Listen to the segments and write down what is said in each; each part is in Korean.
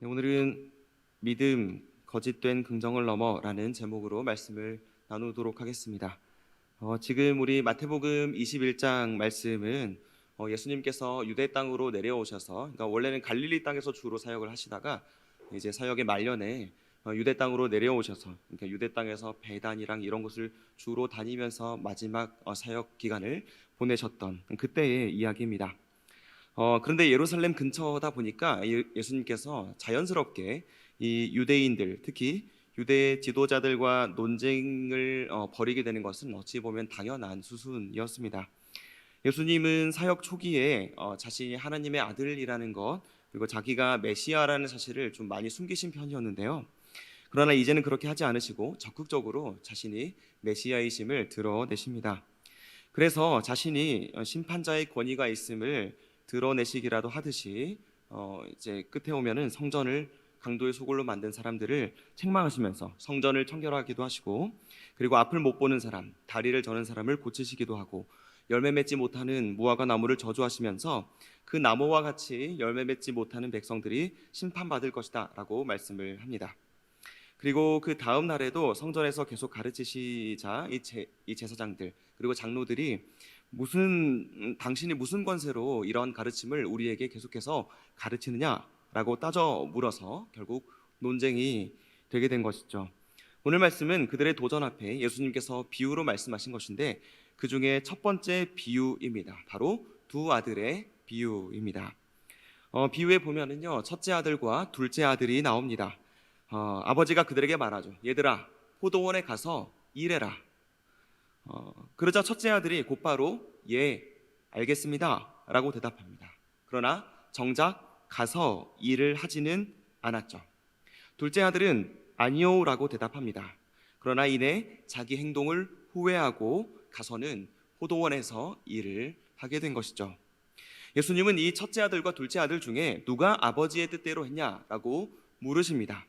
네, 오늘은 믿음, 거짓된 긍정을 넘어라는 제목으로 말씀을 나누도록 하겠습니다. 지금 우리 마태복음 21장 말씀은 예수님께서 유대 땅으로 내려오셔서, 그러니까 원래는 갈릴리 땅에서 주로 사역을 하시다가 이제 사역의 말년에 유대 땅으로 내려오셔서, 그러니까 유대 땅에서 배단이랑 이런 곳을 주로 다니면서 마지막 사역 기간을 보내셨던 그때의 이야기입니다. 그런데 예루살렘 근처다 보니까 예수님께서 자연스럽게 이 유대인들, 특히 유대 지도자들과 논쟁을 벌이게 되는 것은 어찌 보면 당연한 수순이었습니다. 예수님은 사역 초기에 자신이 하나님의 아들이라는 것, 그리고 자기가 메시아라는 사실을 좀 많이 숨기신 편이었는데요. 그러나 이제는 그렇게 하지 않으시고 적극적으로 자신이 메시아이심을 드러내십니다. 그래서 자신이 심판자의 권위가 있음을 드러내시기라도 하듯이 이제 끝에 오면은 성전을 강도의 소굴로 만든 사람들을 책망하시면서 성전을 청결하기도 하시고, 그리고 앞을 못 보는 사람, 다리를 저는 사람을 고치시기도 하고, 열매 맺지 못하는 무화과 나무를 저주하시면서 그 나무와 같이 열매 맺지 못하는 백성들이 심판받을 것이다 라고 말씀을 합니다. 그리고 그 다음 날에도 성전에서 계속 가르치시자 이 제사장들 그리고 장로들이 당신이 무슨 권세로 이런 가르침을 우리에게 계속해서 가르치느냐라고 따져 물어서 결국 논쟁이 되게 된 것이죠. 오늘 말씀은 그들의 도전 앞에 예수님께서 비유로 말씀하신 것인데, 그 중에 첫 번째 비유입니다. 바로 두 아들의 비유입니다. 비유에 보면은요, 첫째 아들과 둘째 아들이 나옵니다. 아버지가 그들에게 말하죠. 얘들아, 포도원에 가서 일해라. 그러자 첫째 아들이 곧바로 예, 알겠습니다 라고 대답합니다. 그러나 정작 가서 일을 하지는 않았죠. 둘째 아들은 아니요 라고 대답합니다. 그러나 이내 자기 행동을 후회하고 가서는 포도원에서 일을 하게 된 것이죠. 예수님은 이 첫째 아들과 둘째 아들 중에 누가 아버지의 뜻대로 했냐라고 물으십니다.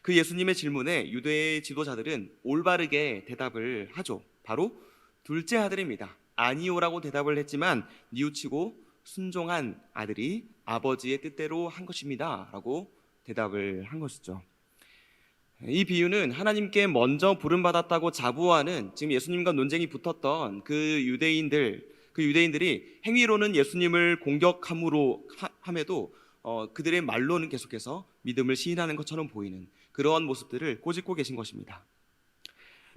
그 예수님의 질문에 유대 지도자들은 올바르게 대답을 하죠. 바로 둘째 아들입니다. 아니요라고 대답을 했지만 뉘우치고 순종한 아들이 아버지의 뜻대로 한 것입니다 라고 대답을 한 것이죠. 이 비유는 하나님께 먼저 부름받았다고 자부하는, 지금 예수님과 논쟁이 붙었던 그 유대인들이 행위로는 예수님을 함에도 그들의 말로는 계속해서 믿음을 시인하는 것처럼 보이는 그러한 모습들을 꼬집고 계신 것입니다.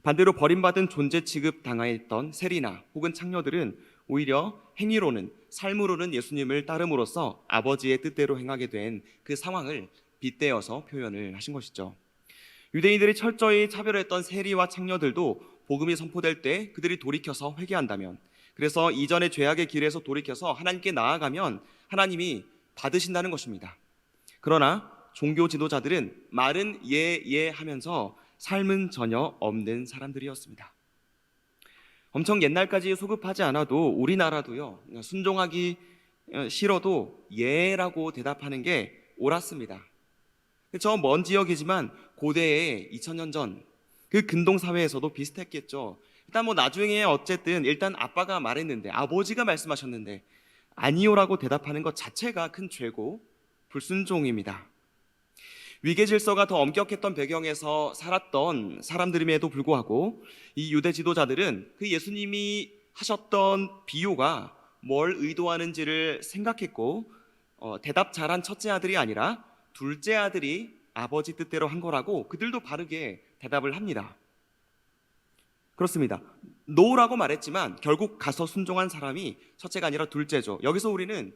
반대로 버림받은 존재 취급 당하였던 세리나 혹은 창녀들은 오히려 행위로는, 삶으로는 예수님을 따름으로써 아버지의 뜻대로 행하게 된 그 상황을 빗대어서 표현을 하신 것이죠. 유대인들이 철저히 차별했던 세리와 창녀들도 복음이 선포될 때 그들이 돌이켜서 회개한다면, 그래서 이전의 죄악의 길에서 돌이켜서 하나님께 나아가면 하나님이 받으신다는 것입니다. 그러나 종교 지도자들은 말은 예 하면서 삶은 전혀 없는 사람들이었습니다. 엄청 옛날까지 소급하지 않아도 우리나라도요, 순종하기 싫어도 예라고 대답하는 게 옳았습니다. 저 먼 지역이지만 고대에 2000년 전 그 근동 사회에서도 비슷했겠죠. 일단 나중에 어쨌든 일단 아빠가 말했는데, 아버지가 말씀하셨는데 아니요라고 대답하는 것 자체가 큰 죄고 불순종입니다. 위계 질서가 더 엄격했던 배경에서 살았던 사람들임에도 불구하고 이 유대 지도자들은 그 예수님이 하셨던 비유가 뭘 의도하는지를 생각했고, 대답 잘한 첫째 아들이 아니라 둘째 아들이 아버지 뜻대로 한 거라고 그들도 바르게 대답을 합니다. 그렇습니다. 노라고 말했지만 결국 가서 순종한 사람이 첫째가 아니라 둘째죠. 여기서 우리는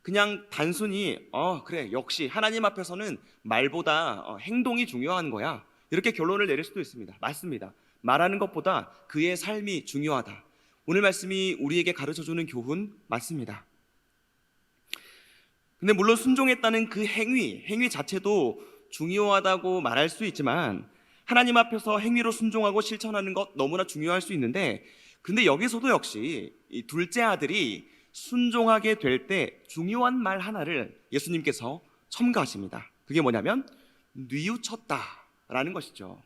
그냥 단순히 그래, 역시 하나님 앞에서는 말보다 행동이 중요한 거야, 이렇게 결론을 내릴 수도 있습니다. 맞습니다. 말하는 것보다 그의 삶이 중요하다. 오늘 말씀이 우리에게 가르쳐주는 교훈 맞습니다. 근데 물론 순종했다는 그 행위 자체도 중요하다고 말할 수 있지만, 하나님 앞에서 행위로 순종하고 실천하는 것 너무나 중요할 수 있는데, 근데 여기서도 역시 이 둘째 아들이 순종하게 될 때 중요한 말 하나를 예수님께서 첨가하십니다. 그게 뭐냐면 뉘우쳤다라는 것이죠.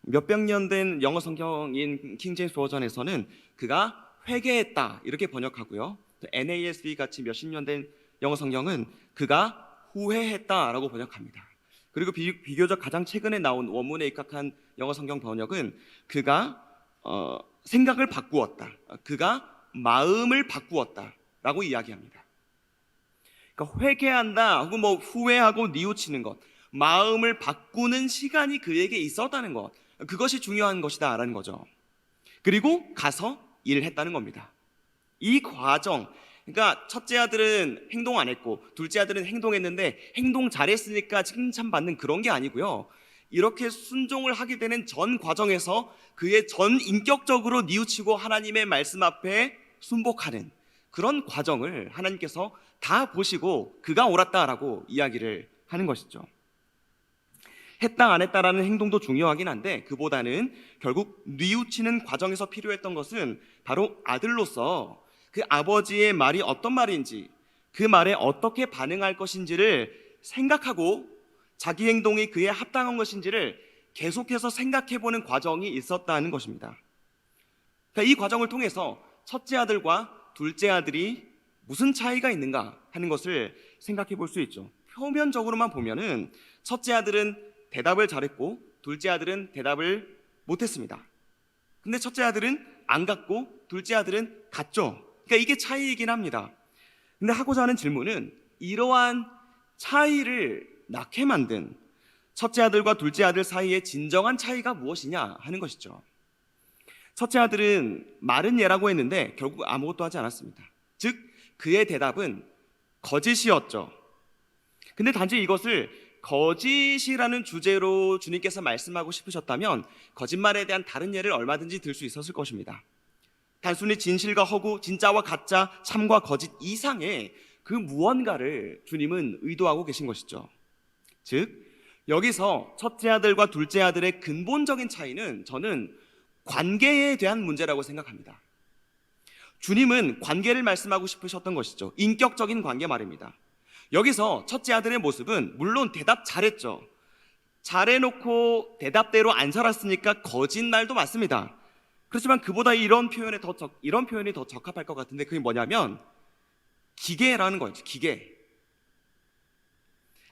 몇백 년 된 영어 성경인 킹제임스 버전에서는 그가 회개했다 이렇게 번역하고요, NASB 같이 몇십 년 된 영어 성경은 그가 후회했다라고 번역합니다. 그리고 비교적 가장 최근에 나온 원문에 입각한 영어 성경 번역은 그가 생각을 바꾸었다, 그가 마음을 바꾸었다라고 이야기합니다. 그러니까 회개한다 혹은 후회하고 뉘우치는 것, 마음을 바꾸는 시간이 그에게 있었다는 것, 그것이 중요한 것이다라는 거죠. 그리고 가서 일을 했다는 겁니다. 이 과정, 그러니까 첫째 아들은 행동 안 했고 둘째 아들은 행동했는데 행동 잘했으니까 칭찬받는 그런 게 아니고요, 이렇게 순종을 하게 되는 전 과정에서 그의 전 인격적으로 뉘우치고 하나님의 말씀 앞에 순복하는 그런 과정을 하나님께서 다 보시고 그가 옳았다라고 이야기를 하는 것이죠. 했다 안 했다라는 행동도 중요하긴 한데 그보다는 결국 뉘우치는 과정에서 필요했던 것은 바로 아들로서 그 아버지의 말이 어떤 말인지, 그 말에 어떻게 반응할 것인지를 생각하고 자기 행동이 그에 합당한 것인지를 계속해서 생각해보는 과정이 있었다는 것입니다. 그러니까 이 과정을 통해서 첫째 아들과 둘째 아들이 무슨 차이가 있는가 하는 것을 생각해 볼 수 있죠. 표면적으로만 보면은 첫째 아들은 대답을 잘했고 둘째 아들은 대답을 못했습니다. 근데 첫째 아들은 안 갔고 둘째 아들은 갔죠. 그러니까 이게 차이이긴 합니다. 근데 하고자 하는 질문은 이러한 차이를 낳게 만든 첫째 아들과 둘째 아들 사이의 진정한 차이가 무엇이냐 하는 것이죠. 첫째 아들은 말은 예라고 했는데 결국 아무것도 하지 않았습니다. 즉 그의 대답은 거짓이었죠. 근데 단지 이것을 거짓이라는 주제로 주님께서 말씀하고 싶으셨다면 거짓말에 대한 다른 예를 얼마든지 들 수 있었을 것입니다. 단순히 진실과 허구, 진짜와 가짜, 참과 거짓 이상의 그 무언가를 주님은 의도하고 계신 것이죠. 즉 여기서 첫째 아들과 둘째 아들의 근본적인 차이는 저는 관계에 대한 문제라고 생각합니다. 주님은 관계를 말씀하고 싶으셨던 것이죠. 인격적인 관계 말입니다. 여기서 첫째 아들의 모습은 물론 대답 잘했죠. 잘해놓고 대답대로 안 살았으니까 거짓말도 맞습니다. 그렇지만 그보다 이런 표현이 더 적합할 것 같은데 그게 뭐냐면 기계라는 거죠. 기계.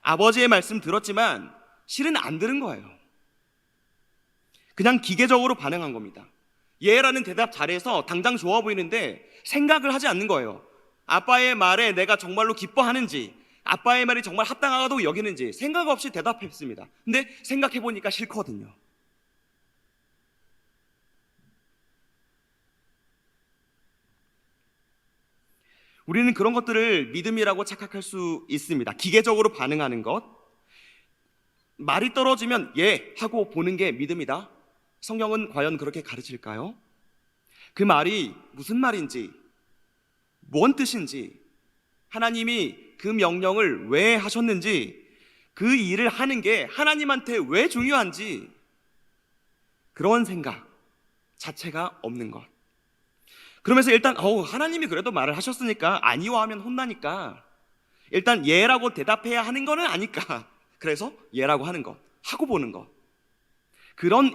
아버지의 말씀 들었지만 실은 안 들은 거예요. 그냥 기계적으로 반응한 겁니다. 얘라는 대답 잘해서 당장 좋아 보이는데 생각을 하지 않는 거예요. 아빠의 말에 내가 정말로 기뻐하는지, 아빠의 말이 정말 합당하다고 여기는지 생각 없이 대답했습니다. 근데 생각해보니까 싫거든요. 우리는 그런 것들을 믿음이라고 착각할 수 있습니다. 기계적으로 반응하는 것, 말이 떨어지면 예 하고 보는 게 믿음이다. 성경은 과연 그렇게 가르칠까요? 그 말이 무슨 말인지, 뭔 뜻인지, 하나님이 그 명령을 왜 하셨는지, 그 일을 하는 게 하나님한테 왜 중요한지 그런 생각 자체가 없는 것. 그러면서 일단 하나님이 그래도 말을 하셨으니까 아니요 하면 혼나니까 일단 예라고 대답해야 하는 거는 아니까 그래서 예라고 하는 것, 하고 보는 것, 그런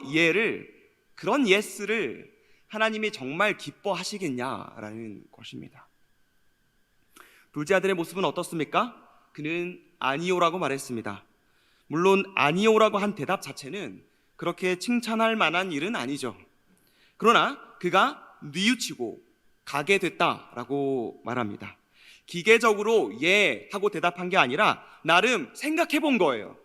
예스를 하나님이 정말 기뻐하시겠냐라는 것입니다. 둘째 아들의 모습은 어떻습니까? 그는 아니요라고 말했습니다. 물론 아니요라고 한 대답 자체는 그렇게 칭찬할 만한 일은 아니죠. 그러나 그가 뉘우치고 가게 됐다라고 말합니다. 기계적으로 예 하고 대답한 게 아니라 나름 생각해 본 거예요.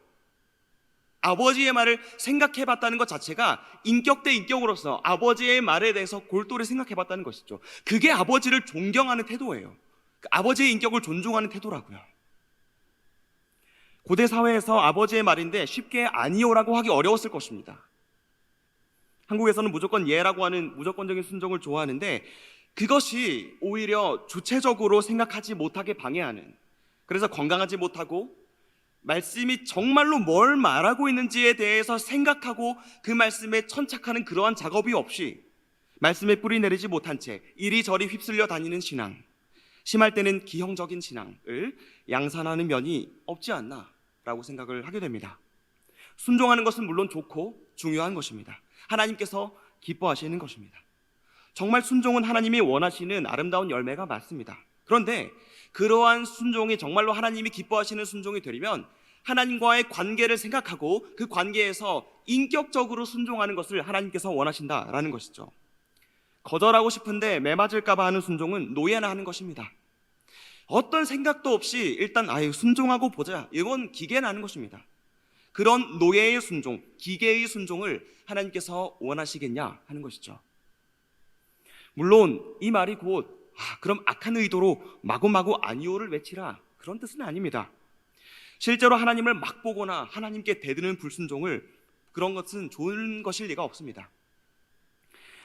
아버지의 말을 생각해 봤다는 것 자체가 인격 대 인격으로서 아버지의 말에 대해서 골똘히 생각해 봤다는 것이죠. 그게 아버지를 존경하는 태도예요. 아버지의 인격을 존중하는 태도라고요. 고대 사회에서 아버지의 말인데 쉽게 아니요라고 하기 어려웠을 것입니다. 한국에서는 무조건 예라고 하는 무조건적인 순종을 좋아하는데 그것이 오히려 주체적으로 생각하지 못하게 방해하는, 그래서 건강하지 못하고 말씀이 정말로 뭘 말하고 있는지에 대해서 생각하고 그 말씀에 천착하는 그러한 작업이 없이 말씀에 뿌리 내리지 못한 채 이리저리 휩쓸려 다니는 신앙, 심할 때는 기형적인 신앙을 양산하는 면이 없지 않나라고 생각을 하게 됩니다. 순종하는 것은 물론 좋고 중요한 것입니다. 하나님께서 기뻐하시는 것입니다. 정말 순종은 하나님이 원하시는 아름다운 열매가 맞습니다. 그런데 그러한 순종이 정말로 하나님이 기뻐하시는 순종이 되려면 하나님과의 관계를 생각하고 그 관계에서 인격적으로 순종하는 것을 하나님께서 원하신다라는 것이죠. 거절하고 싶은데 매맞을까 봐 하는 순종은 노예나 하는 것입니다. 어떤 생각도 없이 일단 순종하고 보자, 이건 기계나 하는 것입니다. 그런 노예의 순종, 기계의 순종을 하나님께서 원하시겠냐 하는 것이죠. 물론 이 말이 곧 그럼 악한 의도로 마구마구 아니오를 외치라, 그런 뜻은 아닙니다. 실제로 하나님을 막 보거나 하나님께 대드는 불순종을, 그런 것은 좋은 것일 리가 없습니다.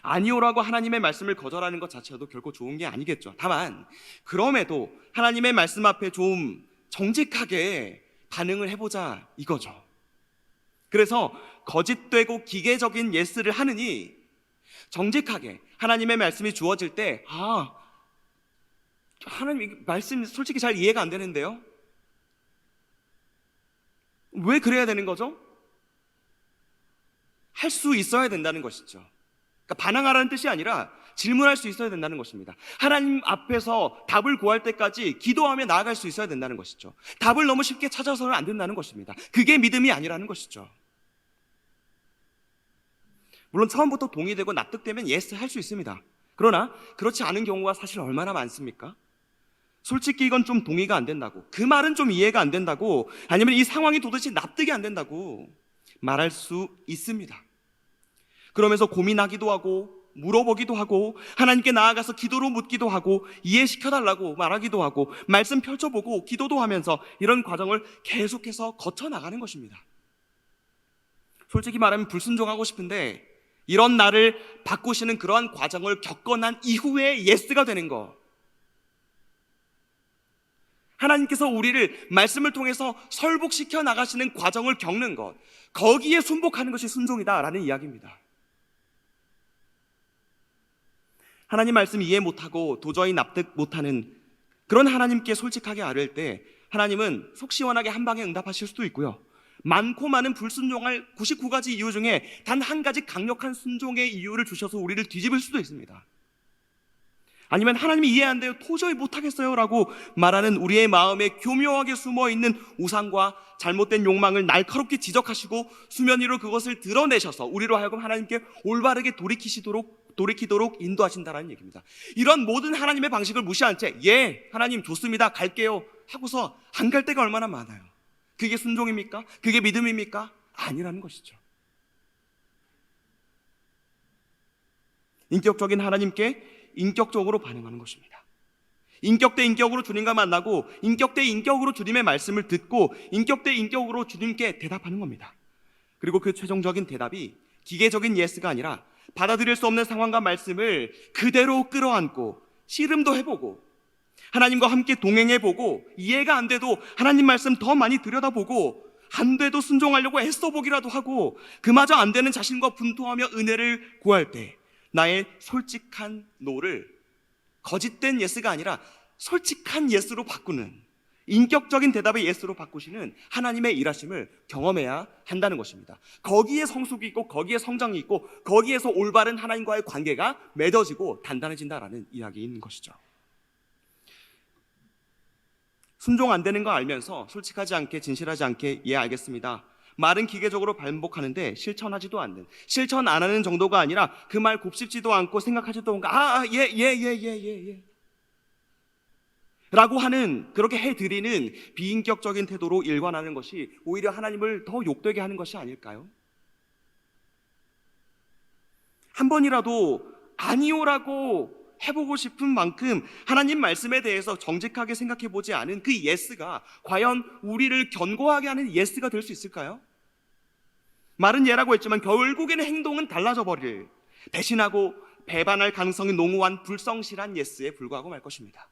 아니오라고 하나님의 말씀을 거절하는 것 자체도 결코 좋은 게 아니겠죠. 다만 그럼에도 하나님의 말씀 앞에 좀 정직하게 반응을 해보자 이거죠. 그래서 거짓되고 기계적인 예스를 하느니 정직하게 하나님의 말씀이 주어질 때 하나님 말씀 솔직히 잘 이해가 안 되는데요, 왜 그래야 되는 거죠? 할 수 있어야 된다는 것이죠. 그러니까 반항하라는 뜻이 아니라 질문할 수 있어야 된다는 것입니다. 하나님 앞에서 답을 구할 때까지 기도하며 나아갈 수 있어야 된다는 것이죠. 답을 너무 쉽게 찾아서는 안 된다는 것입니다. 그게 믿음이 아니라는 것이죠. 물론 처음부터 동의되고 납득되면 예스 할 수 있습니다. 그러나 그렇지 않은 경우가 사실 얼마나 많습니까? 솔직히 이건 좀 동의가 안 된다고, 그 말은 좀 이해가 안 된다고, 아니면 이 상황이 도대체 납득이 안 된다고 말할 수 있습니다. 그러면서 고민하기도 하고 물어보기도 하고 하나님께 나아가서 기도로 묻기도 하고 이해시켜달라고 말하기도 하고 말씀 펼쳐보고 기도도 하면서 이런 과정을 계속해서 거쳐나가는 것입니다. 솔직히 말하면 불순종하고 싶은데 이런 나를 바꾸시는 그러한 과정을 겪고 난 이후에 예스가 되는 것, 하나님께서 우리를 말씀을 통해서 설복시켜 나가시는 과정을 겪는 것, 거기에 순복하는 것이 순종이다라는 이야기입니다. 하나님 말씀 이해 못하고 도저히 납득 못하는 그런 하나님께 솔직하게 아뢰을 때 하나님은 속 시원하게 한 방에 응답하실 수도 있고요, 많고 많은 불순종할 99가지 이유 중에 단 한 가지 강력한 순종의 이유를 주셔서 우리를 뒤집을 수도 있습니다. 아니면 하나님이 이해 안 돼요, 도저히 못하겠어요 라고 말하는 우리의 마음에 교묘하게 숨어있는 우상과 잘못된 욕망을 날카롭게 지적하시고 수면 위로 그것을 드러내셔서 우리로 하여금 하나님께 올바르게 돌이키도록 인도하신다는 얘기입니다. 이런 모든 하나님의 방식을 무시한 채 하나님 좋습니다, 갈게요 하고서 안 갈 때가 얼마나 많아요. 그게 순종입니까? 그게 믿음입니까? 아니라는 것이죠. 인격적인 하나님께 인격적으로 반응하는 것입니다. 인격 대 인격으로 주님과 만나고 인격 대 인격으로 주님의 말씀을 듣고 인격 대 인격으로 주님께 대답하는 겁니다. 그리고 그 최종적인 대답이 기계적인 예스가 아니라 받아들일 수 없는 상황과 말씀을 그대로 끌어안고 씨름도 해보고 하나님과 함께 동행해보고 이해가 안 돼도 하나님 말씀 더 많이 들여다보고 안 돼도 순종하려고 애써보기라도 하고 그마저 안 되는 자신과 분투하며 은혜를 구할 때 나의 솔직한 노를 거짓된 예스가 아니라 솔직한 예스로 바꾸는, 인격적인 대답의 예스로 바꾸시는 하나님의 일하심을 경험해야 한다는 것입니다. 거기에 성숙이 있고 거기에 성장이 있고 거기에서 올바른 하나님과의 관계가 맺어지고 단단해진다라는 이야기인 것이죠. 순종 안 되는 거 알면서 솔직하지 않게 진실하지 않게 알겠습니다, 말은 기계적으로 반복하는데 실천하지도 않는, 실천 안 하는 정도가 아니라 그 말 곱씹지도 않고 생각하지도 않고 라고 하는, 그렇게 해드리는 비인격적인 태도로 일관하는 것이 오히려 하나님을 더 욕되게 하는 것이 아닐까요? 한 번이라도 아니오라고 해보고 싶은 만큼 하나님 말씀에 대해서 정직하게 생각해보지 않은 그 예스가 과연 우리를 견고하게 하는 예스가 될 수 있을까요? 말은 예라고 했지만 결국에는 행동은 달라져 버릴, 배신하고 배반할 가능성이 농후한 불성실한 예스에 불과하고 말 것입니다.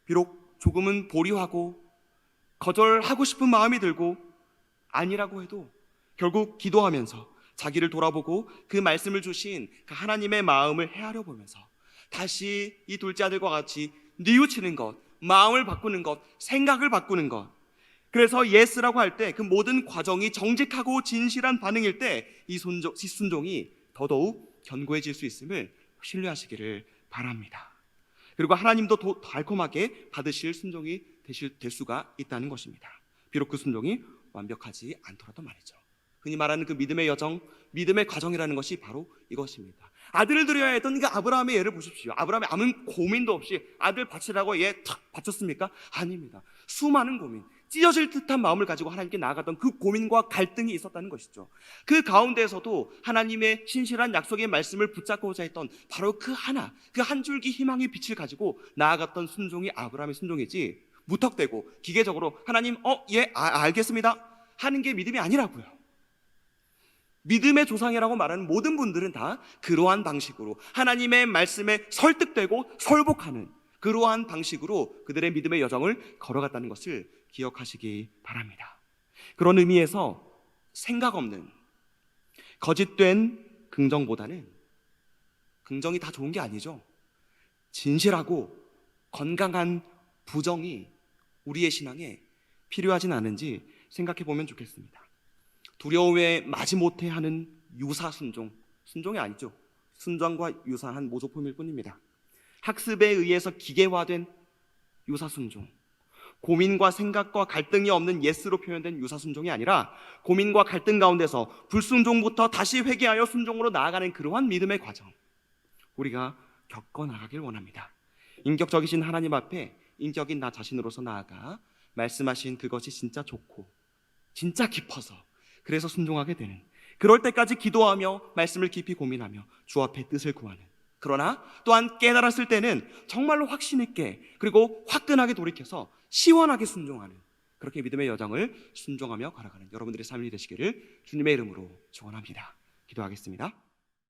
비록 조금은 보류하고 거절하고 싶은 마음이 들고 아니라고 해도 결국 기도하면서 자기를 돌아보고 그 말씀을 주신 그 하나님의 마음을 헤아려 보면서 다시 이 둘째 아들과 같이 뉘우치는 것, 마음을 바꾸는 것, 생각을 바꾸는 것, 그래서 예스라고 할 때 그 모든 과정이 정직하고 진실한 반응일 때 이 순종이 더더욱 견고해질 수 있음을 신뢰하시기를 바랍니다. 그리고 하나님도 더 달콤하게 받으실 순종이 될 수가 있다는 것입니다. 비록 그 순종이 완벽하지 않더라도 말이죠. 흔히 말하는 그 믿음의 여정, 믿음의 과정이라는 것이 바로 이것입니다. 아들을 드려야 했던 그 아브라함의 예를 보십시오. 아브라함이 아무 고민도 없이 아들 바치라고 예 탁 바쳤습니까? 아닙니다. 수많은 고민, 찢어질 듯한 마음을 가지고 하나님께 나아갔던 그 고민과 갈등이 있었다는 것이죠. 그 가운데에서도 하나님의 신실한 약속의 말씀을 붙잡고자 했던 바로 그 한 줄기 희망의 빛을 가지고 나아갔던 순종이 아브라함의 순종이지, 무턱대고 기계적으로 하나님 알겠습니다 하는 게 믿음이 아니라고요. 믿음의 조상이라고 말하는 모든 분들은 다 그러한 방식으로 하나님의 말씀에 설득되고 설복하는 그러한 방식으로 그들의 믿음의 여정을 걸어갔다는 것을 기억하시기 바랍니다. 그런 의미에서 생각 없는 거짓된 긍정보다는, 긍정이 다 좋은 게 아니죠. 진실하고 건강한 부정이 우리의 신앙에 필요하진 않은지 생각해 보면 좋겠습니다. 두려움에 마지못해 하는 유사순종, 순종이 아니죠. 순종과 유사한 모조품일 뿐입니다. 학습에 의해서 기계화된 유사순종, 고민과 생각과 갈등이 없는 예스로 표현된 유사순종이 아니라 고민과 갈등 가운데서 불순종부터 다시 회개하여 순종으로 나아가는 그러한 믿음의 과정, 우리가 겪어나가길 원합니다. 인격적이신 하나님 앞에 인격인 나 자신으로서 나아가 말씀하신 그것이 진짜 좋고 진짜 깊어서 그래서 순종하게 되는, 그럴 때까지 기도하며 말씀을 깊이 고민하며 주 앞에 뜻을 구하는, 그러나 또한 깨달았을 때는 정말로 확신 있게 그리고 화끈하게 돌이켜서 시원하게 순종하는, 그렇게 믿음의 여정을 순종하며 걸어가는 여러분들의 삶이 되시기를 주님의 이름으로 축원합니다. 기도하겠습니다.